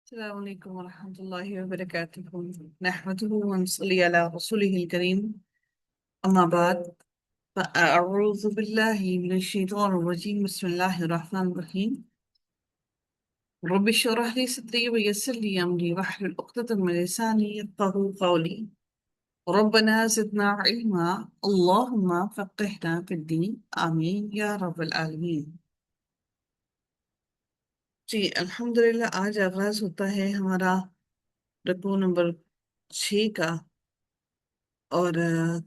السلام عليكم ورحمة الله وبركاته. نحمده ونصلي على رسوله الكريم. أما بعد، فأعوذ بالله من الشيطان الرجيم. بسم الله الرحمن الرحيم. رب اشرح لي صدري ويسر لي أمري واحلل عقدة من لساني يفقهوا قولي. ربنا زدنا علما، اللهم فقهنا في الدين، آمين يا رب العالمين. جی الحمدللہ، آج آغاز ہوتا ہے ہمارا رکوع نمبر 6 کا، اور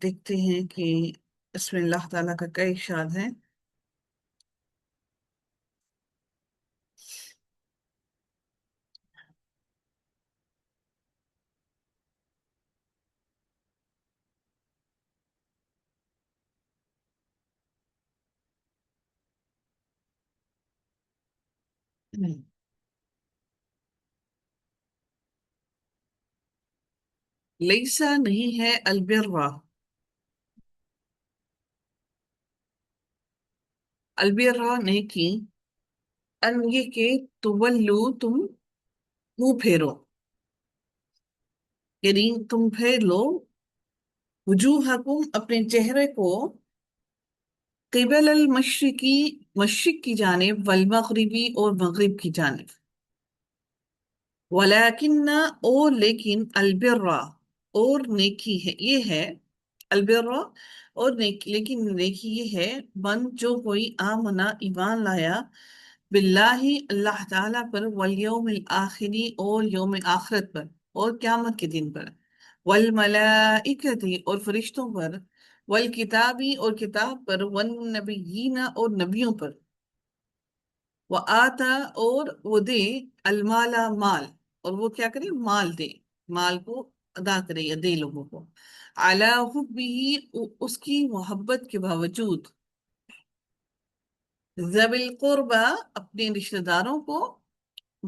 دیکھتے ہیں کہ اس میں اللہ تعالیٰ کا کئی ارشاد ہے۔ لیسا نہیں ہے البرا، البرا نیکی، ان یہ کہ تولو تم منہ پھیرو، یعنی تم پھیر لو وجوہکم اپنے چہرے کو، قبل المشرقی مشرق کی جانب، والمغربی اور مغرب کی جانب، ولیکن اور لیکن، البرا اور نیکی ہے، یہ ہے البرا اور نیکی، لیکن نیکی یہ ہے، من جو کوئی آمنا ایمان لایا، باللہ اللہ تعالیٰ پر، والیوم الآخری اور یوم آخرت پر، اور قیامت کے دن پر، والملائکتی اور فرشتوں پر، والکتابی اور کتاب پر، والنبیین اور نبیوں پر، وآتا اور وہ دے، المالا مال، اور وہ کیا کرے، مال دے، مال کو ادا کرے یا دے لوگوں کو، علی حبہ اس کی محبت کے باوجود، ذوی القربہ اپنے رشتہ داروں کو،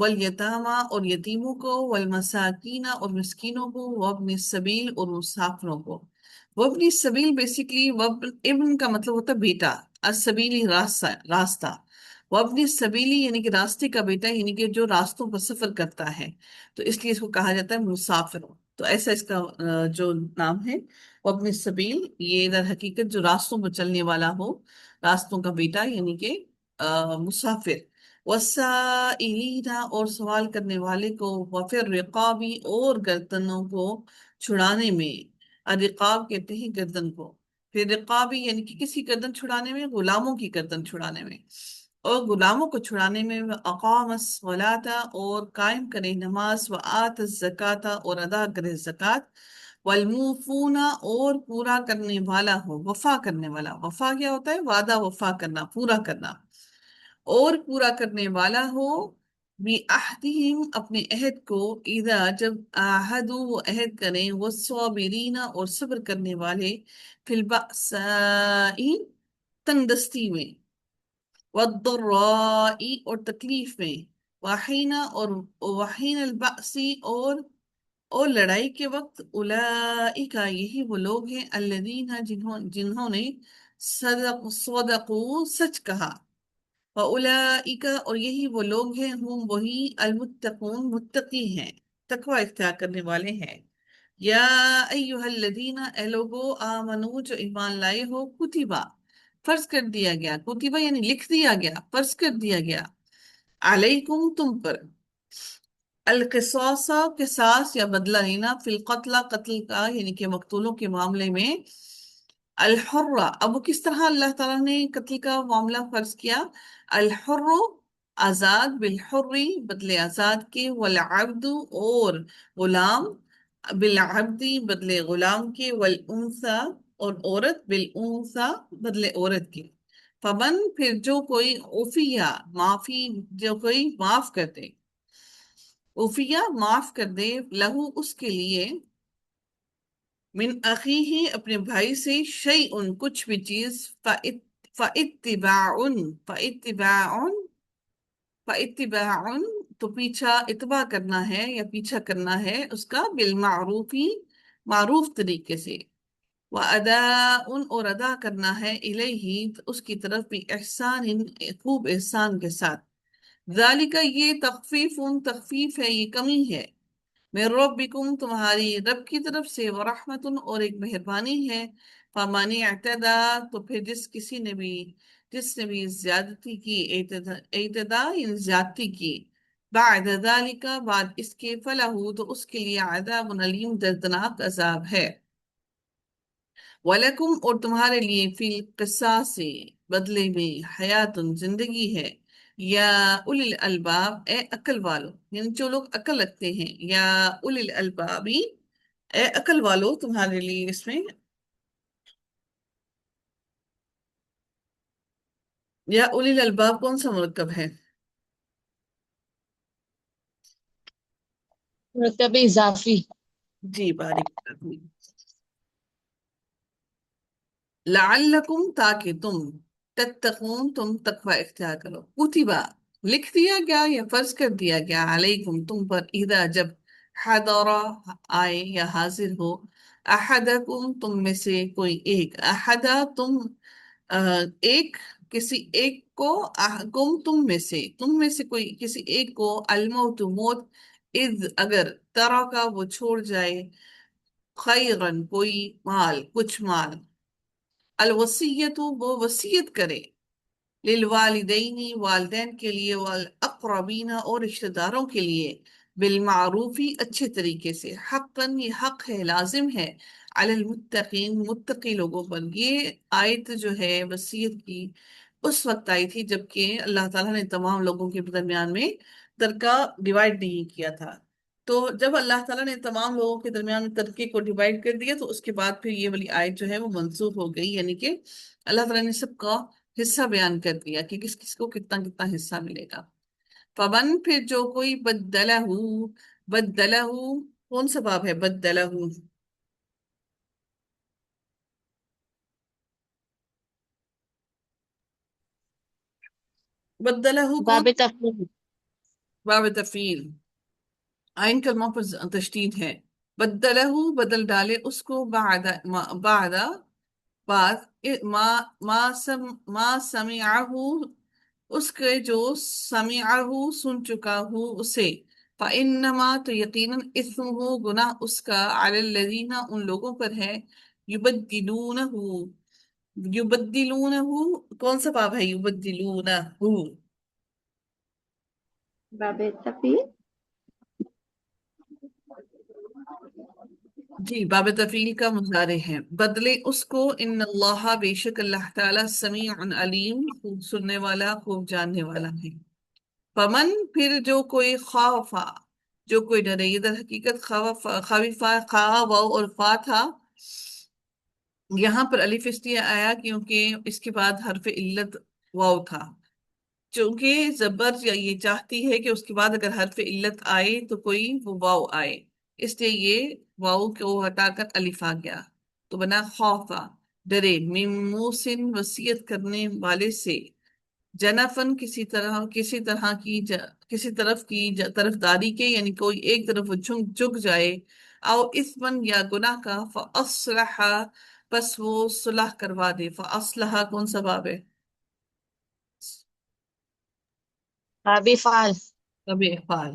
والیتامہ اور یتیموں کو، والمساکین اور مسکینوں کو، وابن السبیل اور مسافروں کو۔ وابن السبیل بیسیکلی ابن کا مطلب ہوتا ہے بیٹا، السبیلی راستہ، وابن السبیلی یعنی کہ راستے کا بیٹا، یعنی کہ جو راستوں پر سفر کرتا ہے، تو اس لیے اس کو کہا جاتا ہے مسافر۔ تو ایسا اس کا جو نام ہے وابن السبیل، یہ در حقیقت جو راستوں پر چلنے والا ہو، راستوں کا بیٹا یعنی کہ مسافر۔ وَالسَّائِلِينَ اور سوال کرنے والے کو، وَفِي الرِّقَابِ اور گردنوں کو چھڑانے میں، الرقاب کہتے ہیں گردن کو، پھر رقابی یعنی کہ کسی گردن چھڑانے میں، غلاموں کی گردن چھڑانے میں، اور غلاموں کو چھڑانے میں، اقام الصلاۃ اور قائم کرے نماز، وآت الزکاۃ اور ادا کرے زکوٰۃ، والموفون اور پورا کرنے والا ہو، وفا کرنے والا، وفا کیا ہوتا ہے، وعدہ وفا کرنا، پورا کرنا، اور پورا کرنے والا ہو، بعہدہم اپنے عہد کو، اذا جب عہدوا وہ عہد کریں، والصابرین اور صبر کرنے والے، فی البأساء تنگ دستی میں، والضراء اور تکلیف میں، وحین البأس اور لڑائی کے وقت، اولئک یہی وہ لوگ ہیں، الذین جنہوں نے صدقوا سچ کہا، وَأُولَئِكَ اور یہی وہ لوگ ہیں، ہم وہی، المتقون متقی ہیں، تقوی اختیار کرنے والے ہیں۔ یا ایہا الذین اے لوگو، آمنو جو ایمان لائے ہو، کتبہ فرض کر دیا گیا، کتبہ یعنی لکھ دیا گیا، فرض کر دیا گیا، علیکم تم پر، القصاص قصاص یا بدلہ لینا، فی القتل قتل کا یعنی کہ مقتولوں کے معاملے میں، الحر اب وہ کس طرح اللہ تعالیٰ نے قتل کا معاملہ فرض کیا، الحر آزاد، بالحر بدلے آزاد کے، والعبد اور غلام، بالعبد بدلے غلام کے، والانثى اور عورت، بالانثى بدلے عورت کے، فمن پھر جو کوئی، عفیہ معافی، جو کوئی معاف کر دے، عفیہ معاف کر دے، لہو اس کے لیے، من اخیہ اپنے بھائی سے، شیئن کچھ بھی چیز، فاتباع فاتباع فاتباع تو پیچھا، اتباع کرنا ہے یا پیچھا کرنا ہے اس کا، بالمعروفی معروف طریقے سے، وَأَدَاءٌ اور ادا کرنا ہے، الیہ اس کی طرف، بھی احسان خوب احسان کے ساتھ، ذالک یہ تخفیف تخفیف ہے، یہ کمی ہے، من ربکم تمہاری رب کی طرف سے، ورحمت اور ایک مہربانی ہے، فمن اعتدا تو پھر جس نے بھی زیادتی کی، اعتدا یعنی زیادتی کی، بعد ذالک بعد اس کے، فلہ تو اس کے لیے عذاب علیم دردناک عذاب ہے، وَلَكُمْ اور تمہارے لیے، فی القصاص بدلے میں، حیات زندگی ہے، یا اولی الالباب اے عقل والو، یعنی جو لوگ عقل رکھتے ہیں، یا اولی الالبابی اے عقل والو، تمہارے لیے اس میں، یا اولی الالباب کون سا مرکب ہے؟ مرتب اضافی. جی بارک لعلکم تاکہ تم، تتقون تم تقوی اختیار کرو، کتبہ لکھ دیا گیا یا فرض کر دیا گیا، علیکم تم پر، اذا جب، حضر آئے یا حاضر ہو، احدکم تم میں سے کوئی ایک، احدہ تم، ایک کسی ایک کو، کم تم میں سے کوئی کسی ایک کو، الموت موت، اذ اگر، طرح کا وہ چھوڑ جائے، خیرن کوئی مال کچھ مال، الوصیت وہ وصیت کرے، للوالدین والدین کے لیے، والاقربین اور رشتہ داروں کے لیے، بالمعروفی اچھے طریقے سے، حقا یہ حق ہے، لازم ہے، علی المتقین متقی لوگوں پر۔ یہ آیت جو ہے وصیت کی اس وقت آئی تھی جبکہ اللہ تعالیٰ نے تمام لوگوں کے درمیان میں ترکہ ڈیوائڈ نہیں کیا تھا، تو جب اللہ تعالیٰ نے تمام لوگوں کے درمیان میں ترکے کو ڈیوائڈ کر دیا تو اس کے بعد پھر یہ والی آیت جو ہے وہ منسوخ ہو گئی، یعنی کہ اللہ تعالیٰ نے سب کا حصہ بیان کر دیا کہ کس کس کو کتنا کتنا حصہ ملے گا۔ فمن پھر جو کوئی، بدلہ کون سا باب ہے بدلہ؟ بدلہ کون؟ باب تفریح. باب تفعیل، آئین کلمہ پر تشدید ہے، بدلہ بدل ڈالے اس کو، بعد بعد، ما سمعہ اس کے جو، سمعہ سن چکا ہوں اسے، فَإِنَّمَا تو یقیناً، اثمہ گناہ اس کا، علی الذین ان لوگوں پر ہے، یبدلونہ یبدلونہ کون سا باب ہے یبدلونہ؟ باب تفیل. جی باب تفعیل کا مظاہرے ہیں، بدلے اس کو، ان اللہ بے شک اللہ تعالی، سمیع علیم خوب سننے والا خوب جاننے والا ہے، فمن پھر جو کوئی، خوفا جو کوئی ڈرے، یہ در حقیقت خوفا خواہ واو اور فا تھا، یہاں پر الف اس لیے آیا کیونکہ اس کے بعد حرف علت واو تھا، چونکہ زبر یہ چاہتی ہے کہ اس کے بعد اگر حرف علت آئے تو کوئی وہ واو آئے، اس لیے یہ واو کو ہٹا کر الف آ گیا تو بنا خوفا ڈرے، من موسن وصیت کرنے والے سے، جنفن کسی طرف کی طرفداری کے، یعنی کوئی ایک طرف وہ جھک جائے، او اثمن یا گناہ کا، فاصلح پس وہ صلح کروا دے، فاصلح کون سا باب ہے؟ باب فعل. طب افعال،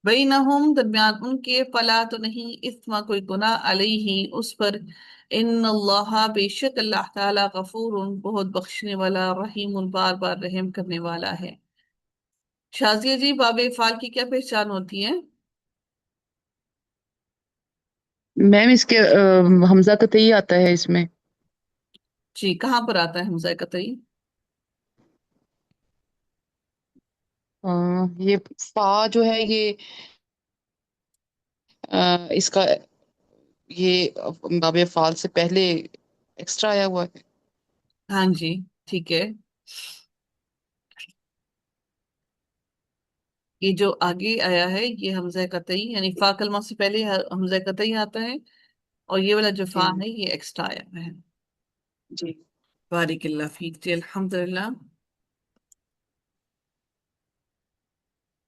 بینہم درمیان ان کے، فلا تو نہیں، اثم کوئی گناہ، علیہ اس پر، ان اللہ بے شک اللہ تعالی، غفور بہت بخشنے والا، رحیم بار بار رحم کرنے والا ہے۔ شازیہ جی باب افعال کی کیا پہچان ہوتی ہے؟ میم اس کے حمزہ قطعی آتا ہے اس میں۔ جی کہاں پر آتا ہے حمزہ قطعی؟ یہ فا جو ہے یہ اس کا یہ باب فعال سے پہلے ایکسٹرا آیا ہوا ہے۔ ہاں جی ٹھیک ہے، یہ جو آگے آیا ہے یہ حمزہ قطعی، یعنی فا کلمہ سے پہلے حمزہ قطعی آتا ہے، اور یہ والا جو فا جی ہے یہ ایکسٹرا آیا ہے۔ جی بارک اللہ فیک جی، الحمدللہ۔